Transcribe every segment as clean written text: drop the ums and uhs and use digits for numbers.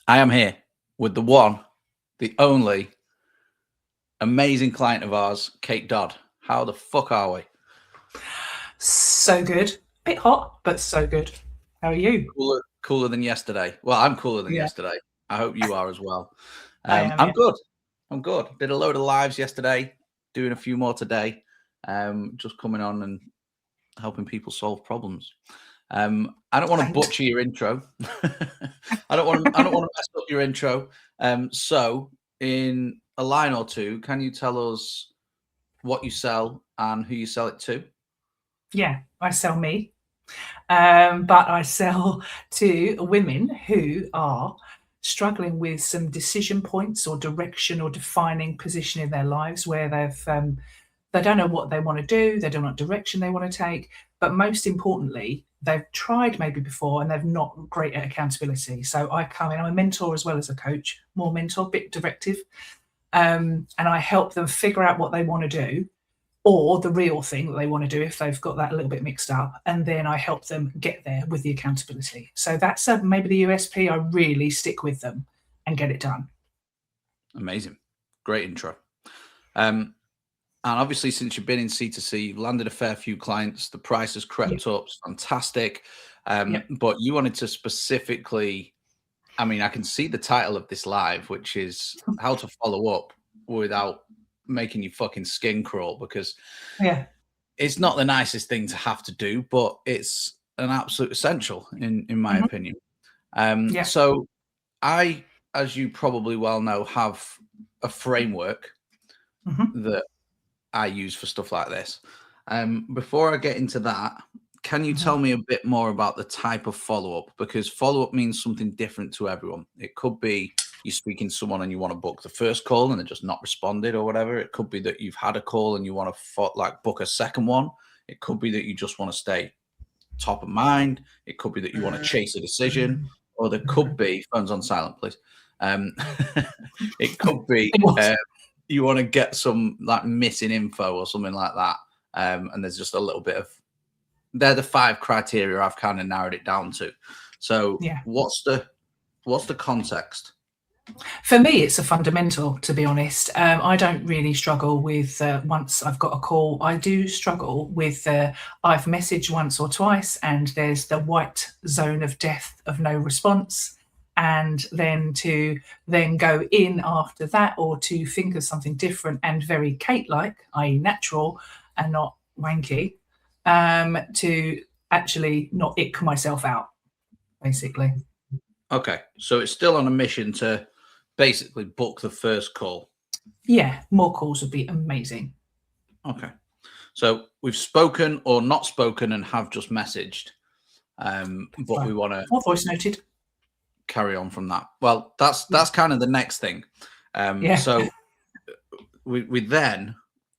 I am here with the one, the only amazing client of ours, Kate Dodd. How the fuck are we? So good. Bit hot, but so good. How are you? Cooler than yesterday. Well, I'm cooler than Yeah, yesterday. I hope you are as well. I am. I'm Yeah. good. I'm good. Did a load of lives yesterday, doing a few more today. Just coming on and helping people solve problems. I don't want to Thanks. butcher your intro. I don't want to. I don't want to mess up your intro. So, in a line or two, can you tell us what you sell and who you sell it to? Yeah, I sell me, but I sell to women who are struggling with some decision points or direction or defining position in their lives where they don't know what they want to do, they don't know what direction they want to take, but most importantly, they've tried maybe before and they're not great at accountability. So I come in, I'm a mentor as well as a coach, more mentor, bit directive, and I help them figure out what they want to do or the real thing that they want to do if they've got that a little bit mixed up. And then I help them get there with the accountability. So that's maybe the USP. I really stick with them and get it done. Amazing, great intro. And obviously, since you've been in C2C, you've landed a fair few clients. The price has Yeah. crept up. It's fantastic. Yeah. But you wanted to specifically. I mean, I can see the title of this live, which is how to follow up without making your fucking skin crawl, because Yeah. it's not the nicest thing to have to do, but it's an absolute essential in my Hmm. opinion. Yeah. So I, as you probably well know, have a framework Hmm. that I use for stuff like this. Before I get into that, can you Hmm. tell me a bit more about the type of follow up? Because follow up means something different to everyone. It could be you're speaking to someone and you want to book the first call and they're just not responded or whatever. It could be that you've had a call and you want to like book a second one. It could be that you just want to stay top of mind. It could be that you want to chase a decision, or there could be phones on silent, please. Um, it could be It was. you want to get some like missing info or something like that. And there's just a little bit of they're the 5 criteria I've kind of narrowed it down to. So Yeah. what's the context? For me, it's a fundamental, to be honest. I don't really struggle with once I've got a call. I do struggle with I've messaged once or twice, and there's the white zone of death of no response. And then to then go in after that, or to think of something different and very Kate like, i.e., natural and not wanky, to actually not ick myself out, basically. Okay, so it's still on a mission to basically book the first call. Yeah, more calls would be amazing. Okay, so we've spoken or not spoken and have just messaged, but Right. we want to Or voice noted. carry on from that. Well, that's Yeah. kind of the next thing. Yeah. So we then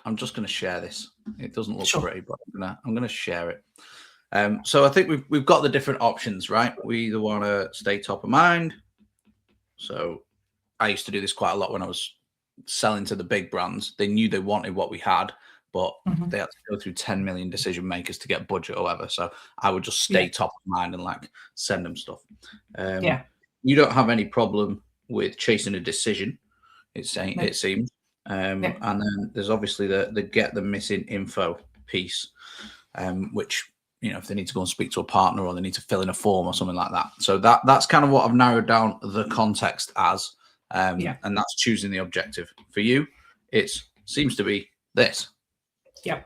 I'm just going to share this. It doesn't look Sure. pretty, but I'm gonna share it. So I think we've got the different options, right? We either want to stay top of mind. So I used to do this quite a lot when I was selling to the big brands. They knew they wanted what we had, but Mhm. they had to go through 10 million decision makers to get budget or whatever. So I would just Yeah. stay top of mind and like send them stuff. Um, Yeah. you don't have any problem with chasing a decision. No. It seems. Yeah. And then there's obviously the get the missing info piece, which if they need to go and speak to a partner or they need to fill in a form or something like that. So that's kind of what I've narrowed down the context as, Yeah. and that's choosing the objective. For you, it seems to be this. Yeah.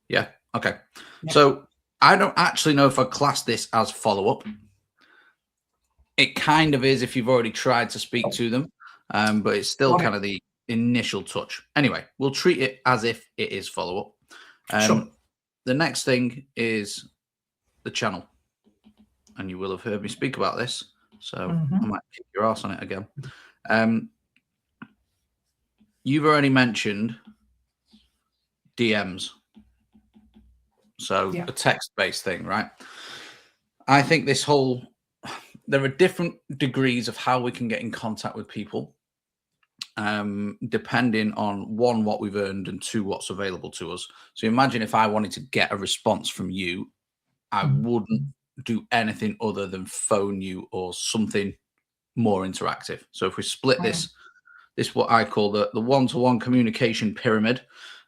Yeah. Okay. Yeah. So I don't actually know if I class this as follow up. It kind of is if you've already tried to speak to them, but it's still Got kind it. of the initial touch. Anyway, we'll treat it as if it is follow up. Sure. The next thing is the channel, and you will have heard me speak about this, so I Mhm. might kick your ass on it again. You've already mentioned DMs, so Yeah. a text-based thing, right? I think there are different degrees of how we can get in contact with people, depending on one, what we've earned, and two, what's available to us. So imagine if I wanted to get a response from you, I Mhm. wouldn't do anything other than phone you or something more interactive. So if we split this what I call the one-to-one communication pyramid,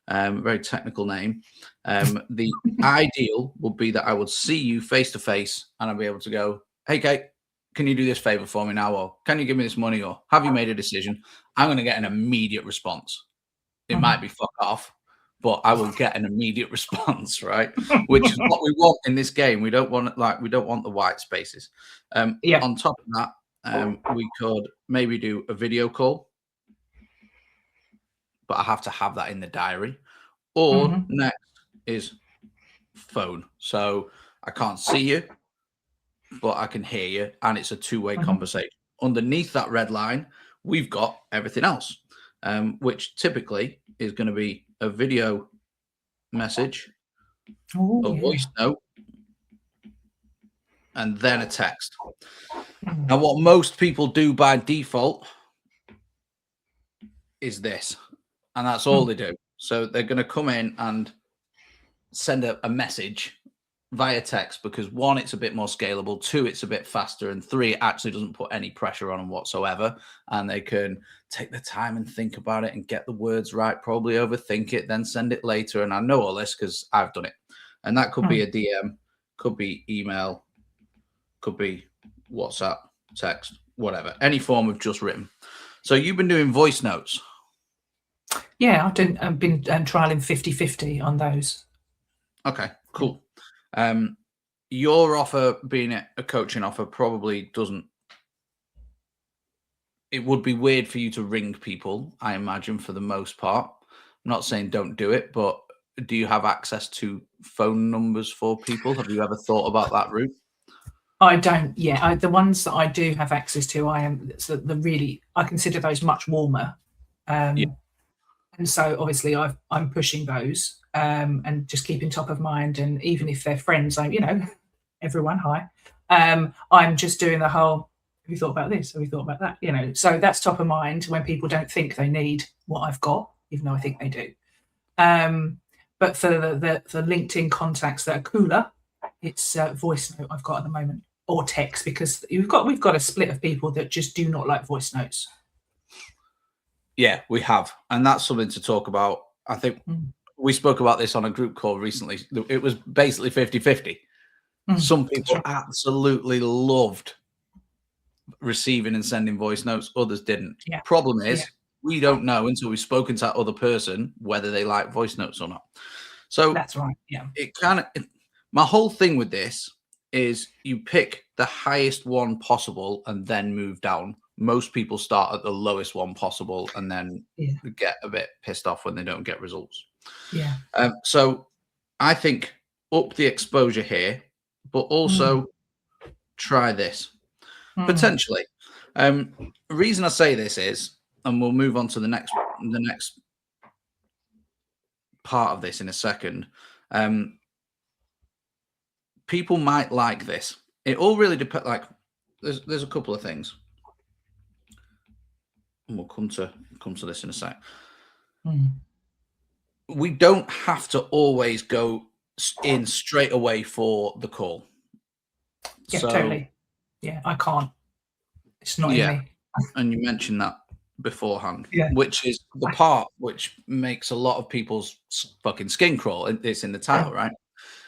very technical name. The ideal would be that I would see you face to face and I'd be able to go, hey, Kate, can you do this favor for me now? Or can you give me this money? Or have you made a decision? I'm going to get an immediate response. It might be fuck off, but I will get an immediate response, right? Which is what we want in this game. We don't want the white spaces. On top of that, we could maybe do a video call, but I have to have that in the diary. Or next is phone. So I can't see you, but I can hear you, and it's a two-way conversation. Underneath that red line, we've got everything else, which typically is going to be a video message, a voice note, and then a text. Now, what most people do by default is this, and that's all they do. So they're going to come in and send a message via text because, one, it's a bit more scalable, two, it's a bit faster, and three, it actually doesn't put any pressure on them whatsoever, and they can take the time and think about it and get the words right, probably overthink it, then send it later. And I know all this because I've done it. And that could be a DM, could be email, could be WhatsApp, text, whatever, any form of just written. So you've been doing voice notes. Yeah, I've been trialing 50-50 on those. Okay, cool. Your offer, being a coaching offer, probably doesn't. It would be weird for you to ring people, I imagine, for the most part. I'm not saying don't do it, but do you have access to phone numbers for people? Have you ever thought about that route? I don't. Yeah, the ones that I do have access to, I consider those much warmer. And so obviously I'm pushing those and just keeping top of mind. And even if they're friends, everyone, hi. I'm just doing the whole, have you thought about this? Have you thought about that? So that's top of mind when people don't think they need what I've got, even though I think they do. But for the LinkedIn contacts that are cooler, it's voice note I've got at the moment, or text, because we've got a split of people that just do not like voice notes. Yeah, we have. And that's something to talk about. I think we spoke about this on a group call recently. It was basically 50-50. Some people absolutely loved receiving and sending voice notes. Others didn't. Yeah. Problem is, we don't know until we've spoken to that other person whether they like voice notes or not. So that's right. Yeah. My whole thing with this is you pick the highest one possible and then move down. Most people start at the lowest one possible and then get a bit pissed off when they don't get results. Yeah. So I think up the exposure here, but also try this potentially. The reason I say this is, and we'll move on to the next part of this in a second. People might like this. It all really depends. Like, there's a couple of things. And we'll come to this in a sec. We don't have to always go in straight away for the call. Yeah, totally. Yeah, I can't. It's not in me. And you mentioned that beforehand, Yeah. which is the part which makes a lot of people's fucking skin crawl. It's in the title, right?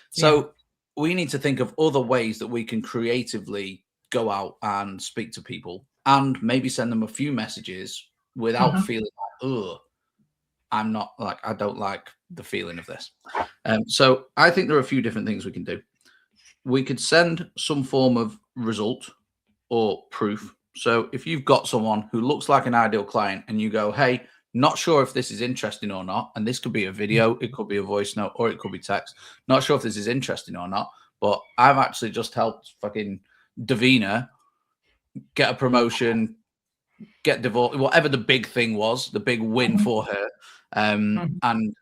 So we need to think of other ways that we can creatively go out and speak to people and maybe send them a few messages without feeling like, ugh, I don't like the feeling of this. So I think there are a few different things we can do. We could send some form of result or proof. So if you've got someone who looks like an ideal client and you go, hey, not sure if this is interesting or not, and this could be a video, it could be a voice note, or it could be text. Not sure if this is interesting or not, but I've actually just helped fucking Davina get a promotion, get divorced, whatever the big thing was, the big win for her. And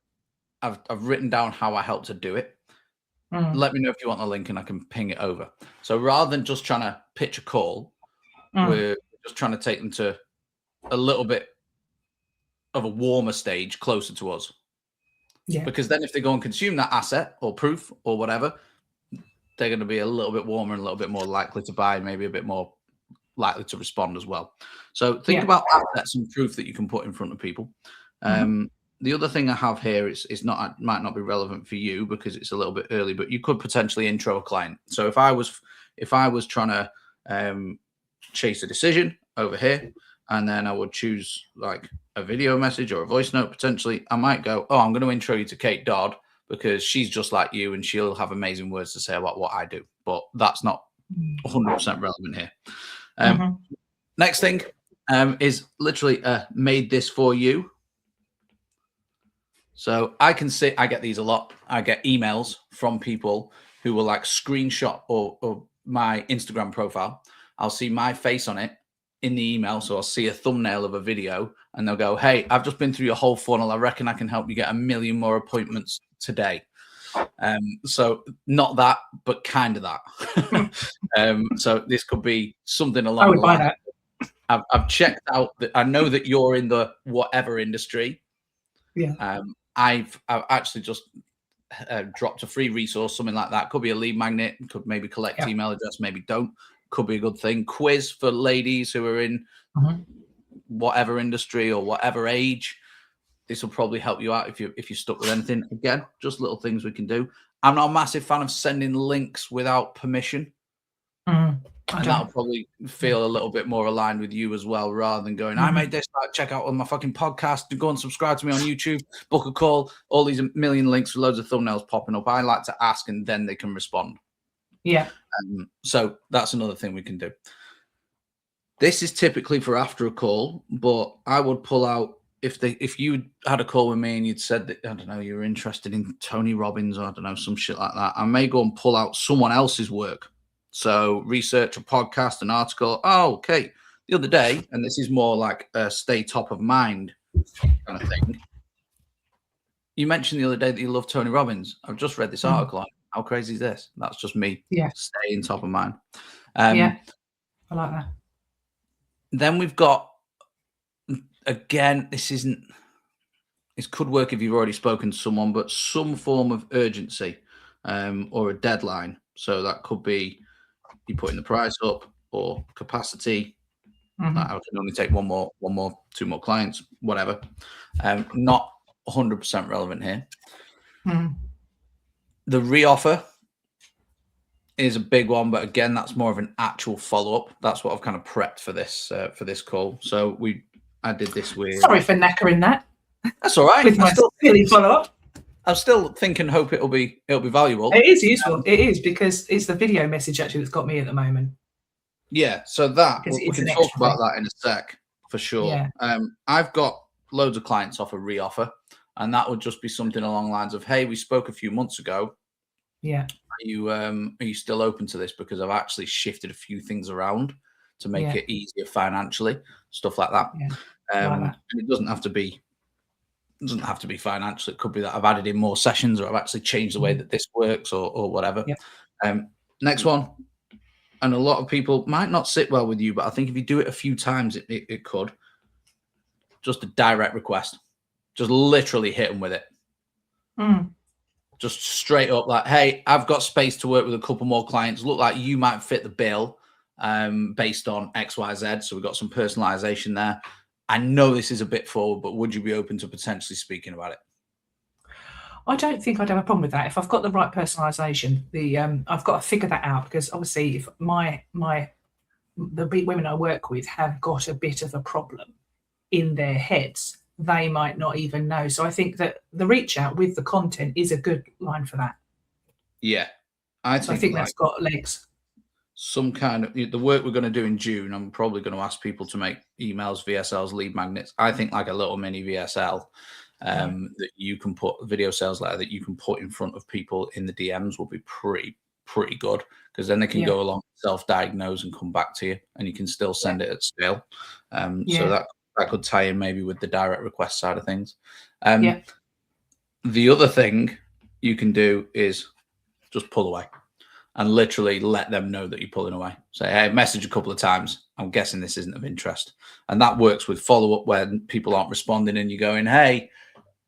I've written down how I helped her do it. Let me know if you want the link and I can ping it over. So rather than just trying to pitch a call, we're just trying to take them to a little bit of a warmer stage closer to us. Yeah. Because then if they go and consume that asset or proof or whatever, they're going to be a little bit warmer and a little bit more likely to buy, maybe a bit more likely to respond as well. So think about assets and proof that you can put in front of people. The other thing I have here is not, it might not be relevant for you because it's a little bit early, but you could potentially intro a client. So if I was trying to chase a decision over here, and then I would choose like a video message or a voice note potentially, I might go, oh, I'm going to intro you to Kate Dodd because she's just like you and she'll have amazing words to say about what I do. But that's not 100% relevant here. Next thing is literally made this for you. So I can see, I get these a lot. I get emails from people who will like screenshot or my Instagram profile. I'll see my face on it in the email. So I'll see a thumbnail of a video and they'll go, hey, I've just been through your whole funnel. I reckon I can help you get 1 million more appointments today. So not that, but kind of that. So this could be something along the line. I've checked out that I know that you're in the whatever industry. Yeah. I've actually just dropped a free resource, something like that. Could be a lead magnet, could maybe collect email address, maybe don't. Could be a good thing. Quiz for ladies who are in whatever industry or whatever age. This will probably help you out if you're stuck with anything. Again, just little things we can do. I'm not a massive fan of sending links without permission. And that'll probably feel a little bit more aligned with you as well, rather than going, I made this, check out on my fucking podcast, go and subscribe to me on YouTube, book a call, all these million links with loads of thumbnails popping up. I like to ask and then they can respond. Yeah. So that's another thing we can do. This is typically for after a call, but I would pull out if you had a call with me and you'd said that, I don't know, you're interested in Tony Robbins or I don't know, some shit like that, I may go and pull out someone else's work. So research a podcast, an article. Oh, okay. The other day, and this is more like a stay top of mind kind of thing. You mentioned the other day that you love Tony Robbins. I've just read this article. How crazy is this? That's just me staying top of mind. I like that. Then we've got, again, this could work if you've already spoken to someone, but some form of urgency or a deadline. So that could be you putting the price up or capacity. I can only take one more, two more clients, whatever. Not 100% relevant here. The reoffer is a big one, but again, that's more of an actual follow-up. That's what I've kind of prepped for this call. So I did this with. Sorry for knackering that. That's all right. With my silly follow-up. I'm still thinking, hope it'll be valuable. It is useful. It is, because it's the video message actually that's got me at the moment. Yeah, so that we can talk about that in a sec for sure. Yeah. I've got loads of clients off a reoffer, and that would just be something along the lines of, hey, we spoke a few months ago. Yeah. Are you still open to this? Because I've actually shifted a few things around to make it easier financially, stuff like that. Yeah. And it doesn't have to be financial. It could be that I've added in more sessions, or I've actually changed the way that this works, or whatever. Yeah. Next one, and a lot of people might not sit well with you, but I think if you do it a few times, it could. Just a direct request. Just literally hit them with it. Just straight up like, hey, I've got space to work with a couple more clients. Look like you might fit the bill based on X, Y, Z. So we've got some personalization there. I know this is a bit forward, but would you be open to potentially speaking about it? I don't think I'd have a problem with that. If I've got the right personalization, I've got to figure that out, because obviously if the women I work with have got a bit of a problem in their heads, they might not even know. So I think that the reach out with the content is a good line for that. Yeah. I think that's got legs. Some kind of the work we're going to do in June, I'm probably going to ask people to make emails, VSLs, lead magnets. I think like a little mini VSL that you can put, video sales letter that you can put in front of people in the DMs will be pretty good, because then they can go along, self-diagnose and come back to you, and you can still send it at scale. So that could tie in maybe with the direct request side of things. The other thing you can do is just pull away and literally let them know that you're pulling away. Say, hey, message a couple of times. I'm guessing this isn't of interest. And that works with follow-up when people aren't responding and you're going, hey,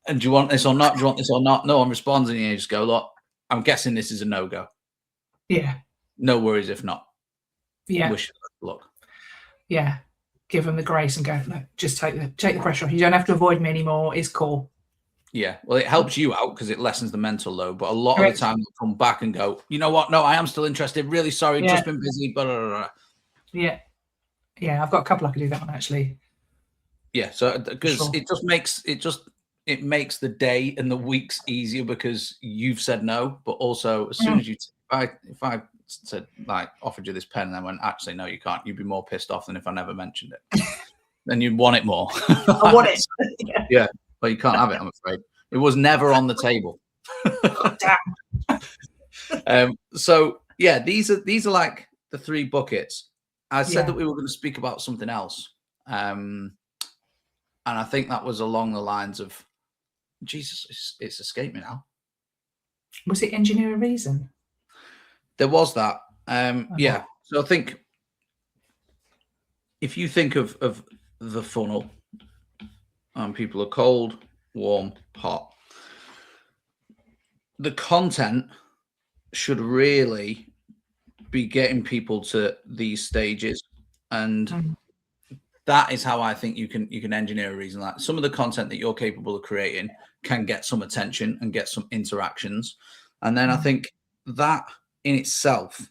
and do you want this or not? Do you want this or not? No, I'm responding. And you just go, look, I'm guessing this is a no-go. Yeah. No worries if not. Yeah. Wish you luck. Yeah. Give them the grace and go, look, just take the pressure off. You don't have to avoid me anymore. It's cool. Yeah, well, it helps you out because it lessens the mental load. But a lot of Correct. the time, they'll come back and go, you know what? No, I am still interested. Really sorry, Yeah. just been busy. Blah, blah, blah. Yeah. Yeah, I've got a couple I could do that one actually. Yeah, so because Sure. it makes the day and the weeks easier because you've said no, but also as soon as you if I said like offered you this pen and then went, actually no, you can't, you'd be more pissed off than if I never mentioned it. Then you'd want it more. I want it. Yeah, but you can't have it, I'm afraid. It was never on the table. God damn. So yeah, these are like the 3 buckets. I said Yeah. that we were going to speak about something else. And I think that was along the lines of, Jesus, it's escaped me now. Was it engineer a reason? There was that. Yeah. So I think if you think of the funnel, people are cold, warm, hot. The content should really be getting people to these stages, and that is how I think you can engineer a reason. Like some of the content that you're capable of creating can get some attention and get some interactions, and then I think that in itself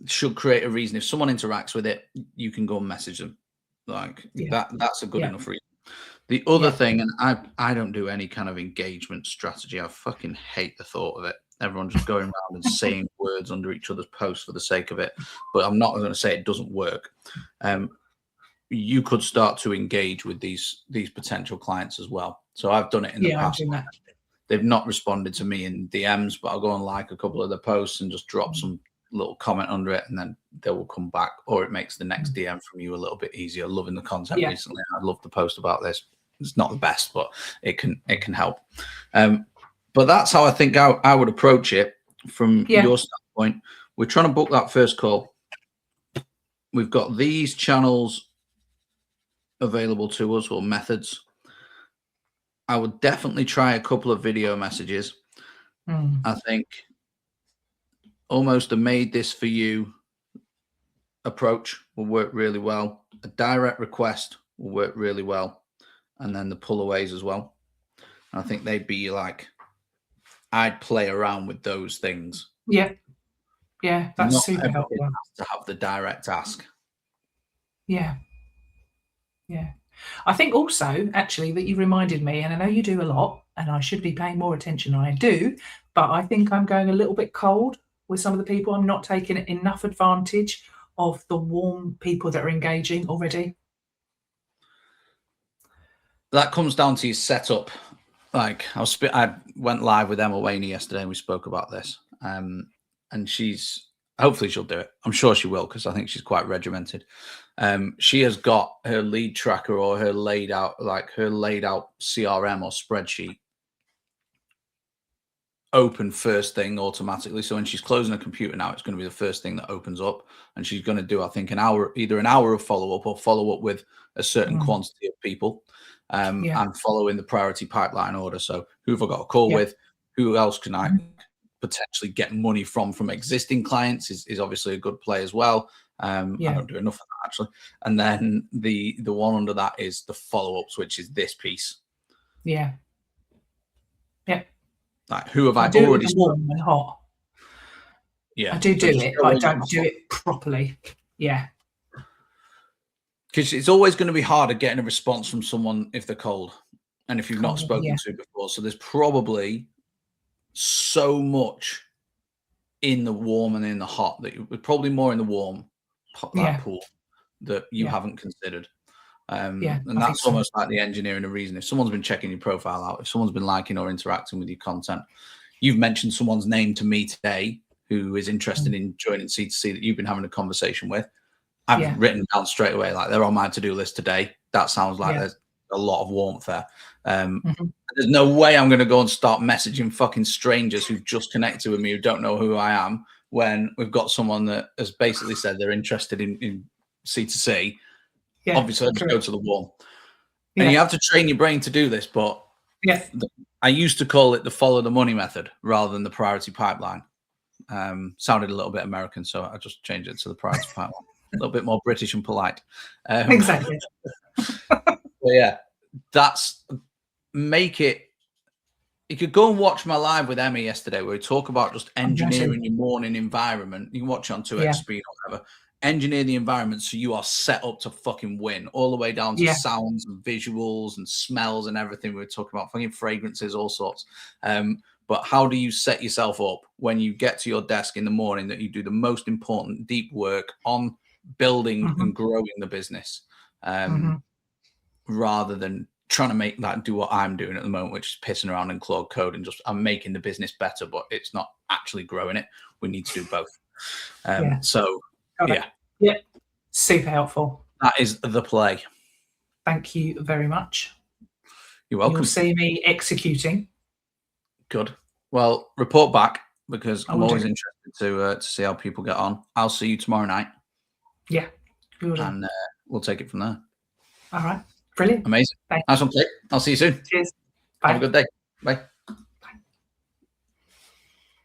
should create a reason. If someone interacts with it, you can go and message them. Like that's a good enough reason. The other thing, and I don't do any kind of engagement strategy. I fucking hate the thought of it. Everyone just going around and saying words under each other's posts for the sake of it. But I'm not going to say it doesn't work. You could start to engage with these potential clients as well. So I've done it in the past. They've not responded to me in DMs, but I'll go and like a couple of the posts and just drop some little comment under it, and then they will come back, or it makes the next DM from you a little bit easier. Loving the content recently. I love the post about this. It's not the best, but it can help. But that's how I think I would approach it from your standpoint. We're trying to book that first call. We've got these channels available to us, or methods. I would definitely try a couple of video messages. I think almost a made this for you approach will work really well. A direct request will work really well. And then the pullaways as well. And I think they'd be like, I'd play around with those things. Yeah, that's not super helpful to have the direct ask. Yeah. I think also actually that you reminded me, and I know you do a lot, and I should be paying more attention than I do, but I think I'm going a little bit cold with some of the people. I'm not taking enough advantage of the warm people that are engaging already. That comes down to your setup. Like I went live with Emma Waney yesterday and we spoke about this. And hopefully she'll do it. I'm sure she will, because I think she's quite regimented. She has got her lead tracker or her laid out CRM or spreadsheet open first thing automatically. So when she's closing her computer now, it's going to be the first thing that opens up, and she's going to do, I think, either an hour of follow-up or follow up with a certain quantity of people, and following the priority pipeline order. So who have I got a call with? Who else can I potentially get money from existing clients is obviously a good play as well. I don't do enough of that actually. And then the one under that is the follow-ups, which is this piece. Like, who have I already warm and hot? I do it, but I don't do it properly. Because it's always going to be harder getting a response from someone if they're cold and if you've not spoken to before. So there's probably so much in the warm and in the hot that probably more in the warm pool that you haven't considered. And that's almost like the engineering a reason. If someone's been checking your profile out, if someone's been liking or interacting with your content, you've mentioned someone's name to me today who is interested in joining C2C that you've been having a conversation with. I've written down straight away, like, they're on my to-do list today. That sounds like there's a lot of warmth there. There's no way I'm going to go and start messaging fucking strangers who've just connected with me who don't know who I am, when we've got someone that has basically said they're interested in C2C. Obviously, I just go to the warm. And you have to train your brain to do this, but I used to call it the follow the money method rather than the priority pipeline. Sounded a little bit American, so I just changed it to the priority pipeline. little bit more British and polite. Exactly. Yeah, that's make it. You could go and watch my live with Emma yesterday where we talk about just engineering your morning environment. You can watch it on 2x speed or whatever. Engineer the environment so you are set up to fucking win, all the way down to sounds and visuals and smells and everything. We were talking about fucking fragrances, all sorts. But how do you set yourself up when you get to your desk in the morning that you do the most important deep work on building and growing the business, rather than trying to make that do what I'm doing at the moment, which is pissing around in Claude Code and just I'm making the business better, but it's not actually growing it. We need to do both. So yeah, super helpful. That is the play. Thank you very much. You're welcome. You'll see me executing. Good. Well, report back because I'm always interested to see how people get on. I'll see you tomorrow night. Yeah. And we'll take it from there. All right. Brilliant. Amazing. Nice one, Kate. I'll see you soon. Cheers. Bye. Have a good day. Bye.